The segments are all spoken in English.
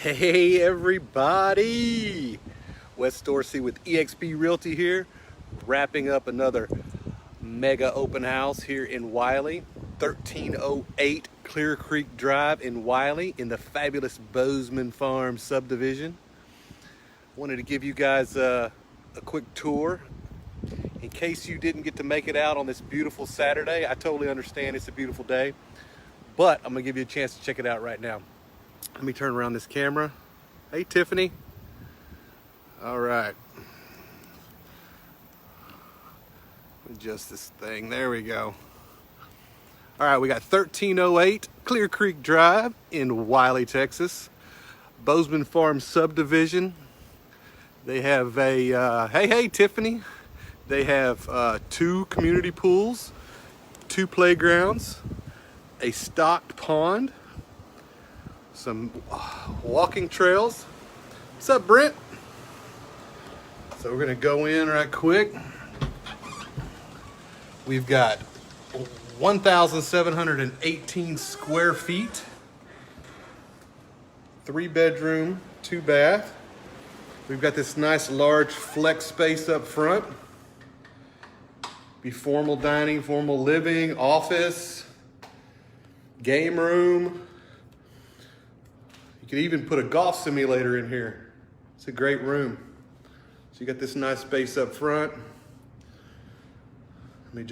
Hey everybody! Wes Dorsey with eXp Realty here, wrapping up another mega open house here in Wylie, 1308 Clear Creek Drive in Wylie in the fabulous Bozeman Farm subdivision. Wanted to give you guys a quick tour in case you didn't get to make it out on this beautiful Saturday. I totally understand it's a beautiful day, but I'm gonna give you a chance to check it out right now. Let me turn around this camera. Hey, Tiffany. All right. Adjust this thing. There we go. All right, we got 1308 Clear Creek Drive in Wylie, Texas. Bozeman Farm subdivision. They have a, hey, Tiffany. They have 2 community pools, 2 playgrounds, a stocked pond, some walking trails. What's up, Brent? So we're gonna go in right quick. We've got 1,718 square feet, 3 bedroom, 2 bath. We've got this nice large flex space up front. Be formal dining, formal living, office, game room. You could even put a golf simulator in here. It's a great room. So you got this nice space up front. I'll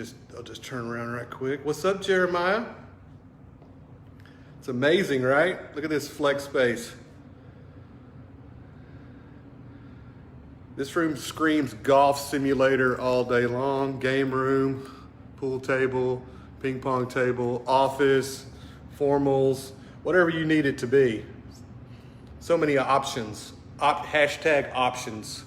just turn around right quick. What's up, Jeremiah? It's amazing, right? Look at this flex space. This room screams golf simulator all day long. Game room, pool table, ping pong table, office, formals, whatever you need it to be. So many options, hashtag options.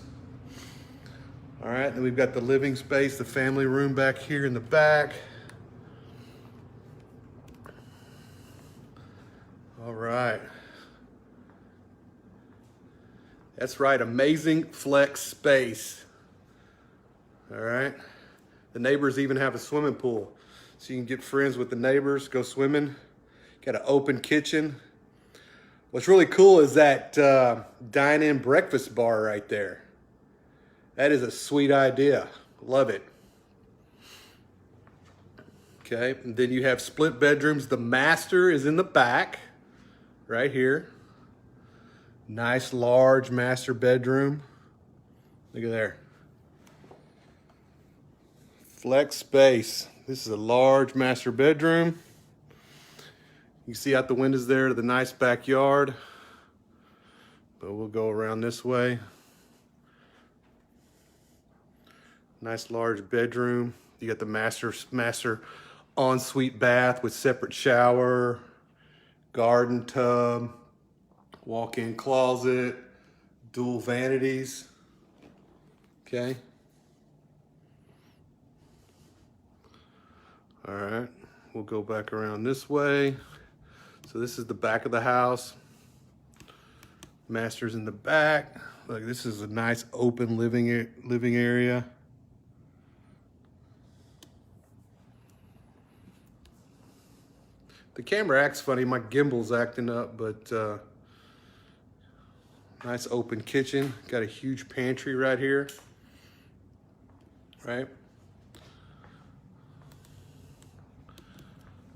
All right, then we've got the living space, the family room back here in the back. All right. That's right, amazing flex space. All right. The neighbors even have a swimming pool. So you can get friends with the neighbors, go swimming. Got an open kitchen. What's really cool is that dine-in breakfast bar right there. That is a sweet idea. Love it. Okay, and then you have split bedrooms. The master is in the back, right here. Nice large master bedroom. Look at there. Flex space. This is a large master bedroom. You can see out the windows there to the nice backyard. But we'll go around this way. Nice large bedroom. You got the master ensuite bath with separate shower, garden tub, walk-in closet, dual vanities. Okay. All right, we'll go back around this way. So this is the back of the house. Master's in the back. Look, this is a nice open living area. The camera acts funny. My gimbal's acting up, but nice open kitchen. Got a huge pantry right here. Right.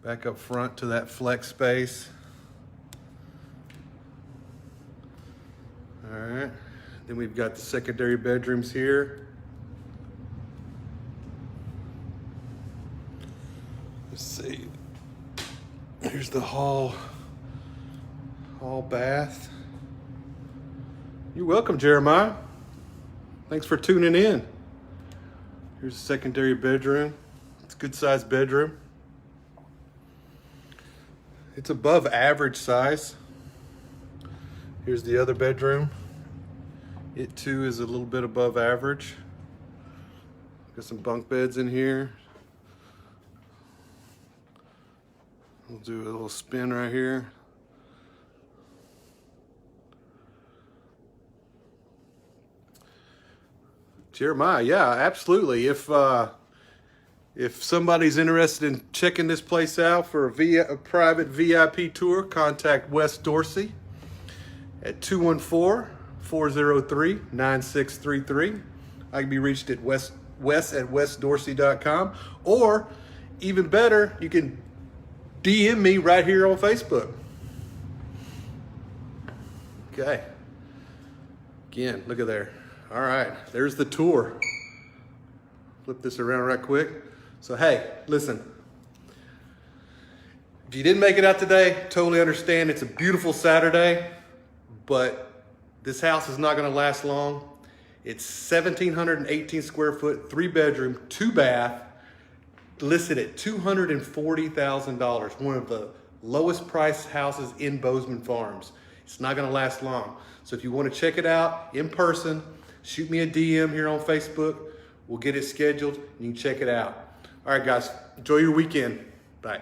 Back up front to that flex space. All right. Then we've got the secondary bedrooms here. Let's see. Here's the hall bath. You're welcome, Jeremiah. Thanks for tuning in. Here's a secondary bedroom. It's a good sized bedroom. It's above average size. Here's the other bedroom. It too is a little bit above average. Got some bunk beds in here. We'll do a little spin right here. Jeremiah, yeah, absolutely. If somebody's interested in checking this place out for a private VIP tour, contact Wes Dorsey. at 214-403-9633. I can be reached at wes@wesdorsey.com, or even better, you can DM me right here on Facebook. Okay. Again, look at there. All right, there's the tour. Flip this around right quick. So hey, listen, if you didn't make it out today, totally understand. It's a beautiful Saturday, but this house is not gonna last long. It's 1,718 square foot, 3-bedroom, 2-bath, listed at $240,000. One of the lowest priced houses in Bozeman Farms. It's not gonna last long. So if you wanna check it out in person, shoot me a DM here on Facebook. We'll get it scheduled and you can check it out. All right, guys, enjoy your weekend. Bye.